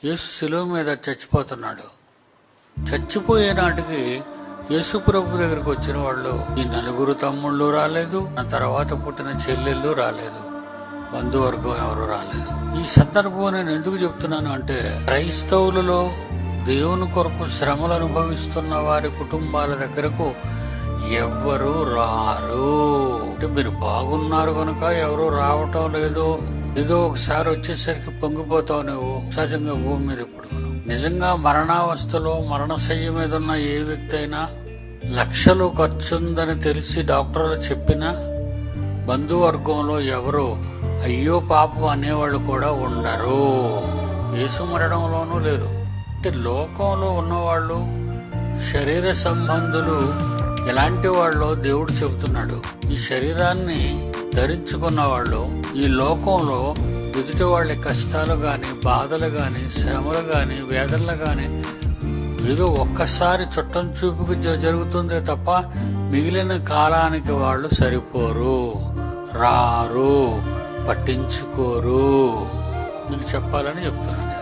యేసు శిలువ మీద చచ్చిపోతున్నాడు. చచ్చిపోయే నాటికి యేసు ప్రభు దగ్గరికి వచ్చిన వాళ్ళు ఈ 4 తమ్ముళ్ళు రాలేదు, ఆ తర్వాత పుట్టిన చెల్లెళ్ళు రాలేదు, బంధువర్గం ఎవరు రాలేదు. ఈ సందర్భం నేను ఎందుకు చెప్తున్నాను అంటే, క్రైస్తవులలో దేవుని కొరకు శ్రమలు అనుభవిస్తున్న వారి కుటుంబాల దగ్గరకు ఎవ్వరూ రారు. అంటే మీరు బాగున్నారు కనుక ఎవరు రావటం లేదు, ఏదో ఒకసారి వచ్చేసరికి పొంగిపోతావు నువ్వు. సహజంగా భూమి మీద ఇప్పుడు నిజంగా మరణావస్థలో మరణశయ్య మీద ఉన్న ఏ వ్యక్తి అయినా లక్షలు ఖర్చుందని తెలిసి డాక్టర్లు చెప్పినా బంధువర్గంలో ఎవరు అయ్యో పాపం అనేవాళ్ళు కూడా ఉండరు. యేసు మరణంలోనూ లేరు. అంటే లోకంలో ఉన్నవాళ్ళు శరీర సంబంధులు ఎలాంటి వాళ్ళు దేవుడు చెబుతున్నాడు. ఈ శరీరాన్ని ధరించుకున్న వాళ్ళు ఈ లోకంలో ఎదుటి వాళ్ళ కష్టాలు గాని, బాధలు గాని, శ్రమలు గాని, వేదనలు గాని ఏదో ఒక్కసారి చుట్టం చూపుకు జరుగుతుందే తప్ప మిగిలిన కాలానికి వాళ్ళు సరిపోరు, రారు, పట్టించుకోరు. మీకు చెప్పాలని చెప్తున్నాను.